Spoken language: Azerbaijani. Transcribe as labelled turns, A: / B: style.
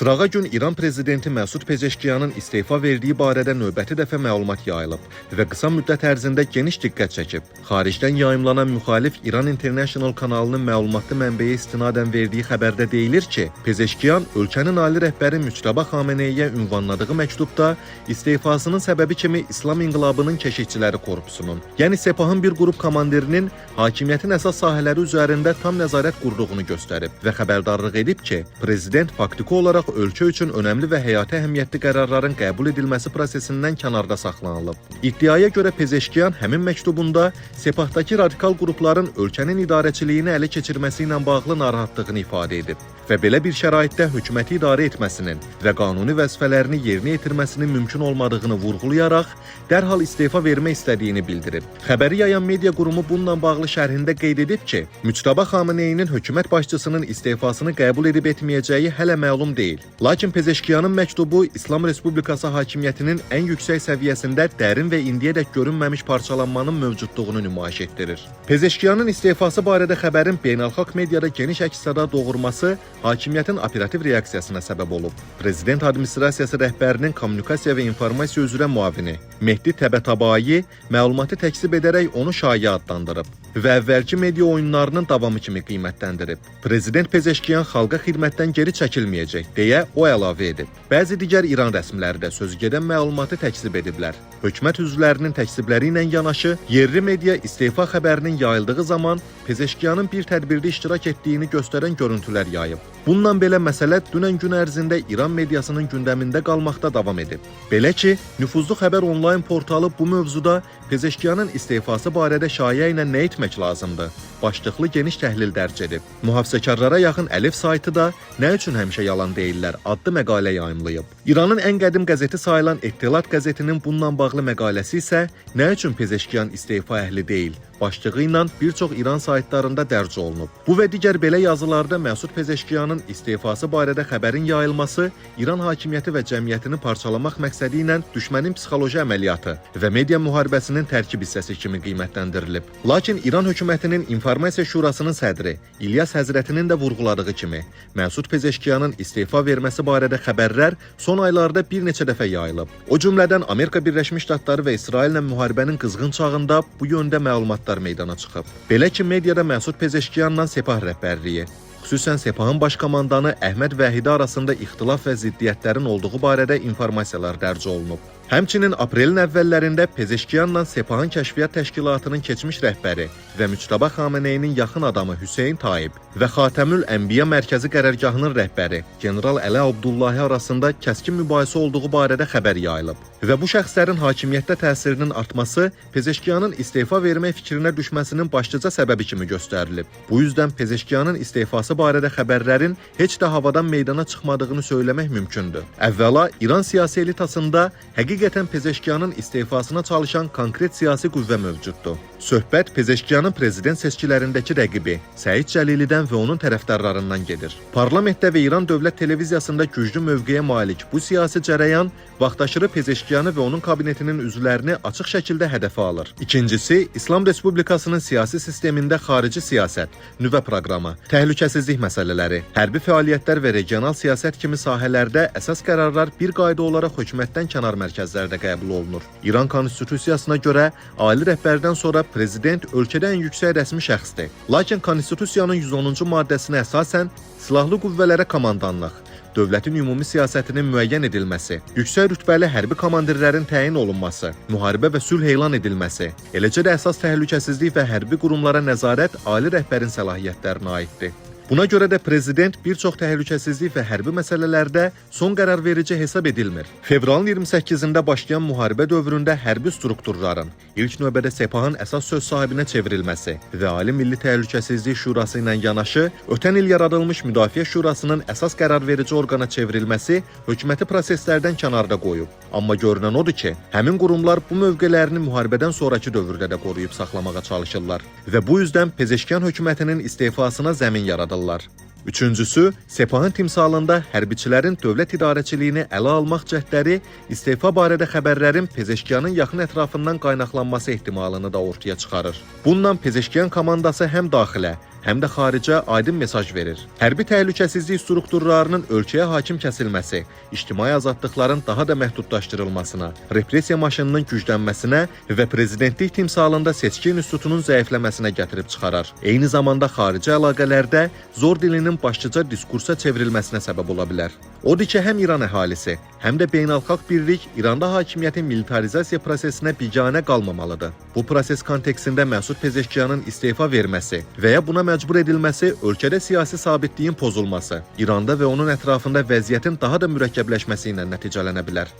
A: Sırağa gün İran prezidenti Məsud Pezeşkiyanın istefa verdiyi barədə növbəti dəfə məlumat yayılıb və qısa müddət ərzində geniş diqqət çəkib. Xaricdən yayımlanan müxalif İran International kanalının məlumatlı mənbəyə istinadən verdiyi xəbərdə deyilir ki, Pezeşkiyan ölkənin ali rəhbəri Müçtəba Xameneyiyə ünvanladığı məktubda istefasının səbəbi kimi İslam İnqilabının Keşikçiləri Korpusunun, yəni Sepahın bir qrup komandirinin hakimiyyətin əsas sahələri üzərində tam nəzarət qurduğunu göstərib və xəbərdarlıq edib ki, prezident faktiki olaraq ölkə üçün önəmli və həyati əhəmiyyətli qərarların qəbul edilməsi prosesindən kənarda saxlanılıb. İddiaya görə Pezeşkiyan həmin məktubunda Sepahdakı radikal qrupların ölkənin idarəçiliyini ələ keçirməsi ilə bağlı narahatlığını ifadə edib və belə bir şəraitdə hökuməti idarə etməsinin və qanuni vəzifələrini yerinə yetirməsinin mümkün olmadığını vurğulayaraq dərhal istefa vermək istədiyini bildirib. Xəbəri yayan media qurumu bununla bağlı şərhində qeyd edib ki, Müçtəba Xameneyinin hökumət başçısının istefasını qəbul edib etməyəcəyi hələ məlum deyil. Lakin Pezeşkiyanın məktubu İslam Respublikası hakimiyyətinin ən yüksək səviyyəsində dərin və indiyədək görünməmiş parçalanmanın mövcudluğunu nümayiş etdirir. Pezeşkiyanın istefası barədə xəbərin beynəlxalq mediada geniş əks-səda doğurması hakimiyyətin operativ reaksiyasına səbəb olub. Prezident administrasiyası rəhbərinin kommunikasiya və informasiya üzrə müavini Mehdi Təbətabai məlumatı təkzib edərək onu şayiə adlandırıb və əvvəlki media oyunlarının davamı kimi qiymətləndirib. Prezident Pezeşkiyan xalqa xidmətdən geri çəkilməyəcək deyə o əlavə edib. Bəzi digər İran rəsmiləri də sözügedən məlumatı təkzib ediblər. Hökumət üzvlərinin təkzibləri ilə yanaşı, yerli media istefa xəbərinin yayıldığı zaman Pezeşkiyanın bir tədbirdə iştirak etdiyini göstərən görüntülər yayıb. Bununla belə məsələ dünən gün ərzində İran mediasının gündəmində qalmaqda davam edib. Belə ki, nüfuzlu xəbər onlayn portalı bu mövzuda Pezeşkiyanın istefası barədə şayiə ilə nə etmək lazımdır başlıqlı geniş təhlil dərc edib. Mühafizəkarlara yaxın Əlif saytı da "Nə üçün həmişə yalan deyirlər" adlı məqalə yayımlayıb. İranın ən qədim qəzeti sayılan Ettilat qəzetinin bununla bağlı məqaləsi isə "Nə üçün Pezeşkiyan istefa əhli deyil" başlığı ilə bir çox İran saytlarında dərc olunub. Bu və digər belə yazılarda Məsud Pezeşkiyanın istefası barədə xəbərin yayılması İran hakimiyyəti və cəmiyyətini parçalamaq məqsədi ilə düşmənin psixoloji əməliyyatı və media müharibəsinin tərkib hissəsi kimi qiymətləndirilib. Lakin İran hökumətinin İnformasiya Şurasının sədri İlyas Həzrətinin də vurğuladığı kimi, Məsud Pezeşkiyanın istefa verməsi barədə xəbərlər son aylarda bir neçə dəfə yayılıb. O cümlədən Amerika Birləşmiş Ştatları və İsraillə müharibənin qızğın çağında bu yöndə məlumatlar meydana çıxıb. Belə ki, mediada Məsud Pezeşkiyanla Sepah rəhbərliyi, xüsusən Sepahın baş komandanı Əhməd Vəhidi arasında ixtilaf və ziddiyyətlərin olduğu barədə informasiyalar dərc olunub. Həmçinin aprelin əvvəllərində Pezeşkiyanla Sepahın Kəşfiyyat Təşkilatının keçmiş rəhbəri və Müçtəba Xameneyinin yaxın adamı Hüseyn Taib və Xatəmül Ənbiya Mərkəzi qərargahının rəhbəri General Əli Abdullahi arasında kəskin mübahisə olduğu barədə xəbər yayılıb. Və bu şəxslərin hakimiyyətdə təsirinin artması Pezeşkiyanın istefa vermək fikrinə düşməsinin başlıca səbəbi kimi göstərilib. Bu yüzdən Pezeşkiyanın istefası barədə xəbərlərin heç də havadan meydana çıxmadığını söyləmək mümkündür. Əvvəla, İran siyasi elitasında həqiqətən Pezeşkiyanın istefasına çalışan konkret siyasi qüvvə mövcuddur. Söhbət Pezeşkiyanın prezident seçkilərindəki rəqibi Səid Cəlilidən və onun tərəfdarlarından gedir. Parlamentdə və İran Dövlət Televiziyasında güclü mövqeyə malik bu siyasi cərəyan vaxtaşırı Pezeşkiyanı və onun kabinetinin üzvlərini açıq şəkildə hədəfə alır. İkincisi, İslam Respublikasının siyasi sistemində xarici siyasət, nüvə proqramı, təhlükəsizlik məsələləri, hərbi fəaliyyətlər və regional siyasət kimi sahələrdə əsas qərarlar bir qayda olaraq hökumətdən kənar mərkəzlərdə qəbul olunur. İran konstitusiyasına görə ali rəhbərdən sonra prezident ölkədə ən yüksək rəsmi şəxsdir. Lakin konstitusiyanın 110-cu maddəsinə əsasən silahlı qüvvələrə komandanlıq, dövlətin ümumi siyasətinin müəyyən edilməsi, yüksək rütbəli hərbi komandirlərin təyin olunması, müharibə və sülh elan edilməsi, eləcə də əsas təhlükəsizlik və hərbi qurumlara nəzarət ali rəhbərin səlahiyyətlərinə aiddir. Buna görə də prezident bir çox təhlükəsizlik və hərbi məsələlərdə son qərar verici hesab edilmir. Fevralın 28-də başlayan müharibə dövründə hərbi strukturların, ilk növbədə Sepahın əsas söz sahibinə çevrilməsi və Ali Milli Təhlükəsizlik Şurası ilə yanaşı, ötən il yaradılmış Müdafiə Şurasının əsas qərar verici orqana çevrilməsi hökuməti proseslərdən kənarda qoyub. Amma görünən odur ki, həmin qurumlar bu mövqələrini müharibədən sonraki dövrdə də qoruyub saxlamağa çalışırlar və bu yüzdən Pezeşkiyan hökumətinin istefasına zəmin yaradırlar. Üçüncüsü, Sepahın timsalında hərbiçilərin dövlət idarəçiliyini ələ almaq cəhdləri istefa barədə xəbərlərin Pezeşkiyanın yaxın ətrafından qaynaqlanması ehtimalını da ortaya çıxarır. Bununla Pezeşkiyan komandası həm daxilə, həm də xaricə aydın mesaj verir. Hərbi təhlükəsizlik strukturlarının ölkəyə hakim kəsilməsi, ictimai azadlıqların daha da məhdudlaşdırılmasına, repressiya maşınının güclənməsinə və prezidentlik timsalında seçki institutunun zəifləməsinə gətirib çıxarar. Eyni zamanda xarici əlaqələrdə zor dilinin başlıca diskursa çevrilməsinə səbəb ola bilər. Odur ki, həm İran əhalisi, həm də beynəlxalq birlik İranda hakimiyyətin militarizasiya prosesinə biganə qalmamalıdır. Bu proses kontekstində Məsud Pezeşkiyanın istefa verməsi və ya buna məcbur edilməsi ölkədə siyasi sabitliyin pozulması, İranda və onun ətrafında vəziyyətin daha da mürəkkəbləşməsi ilə nəticələnə bilər.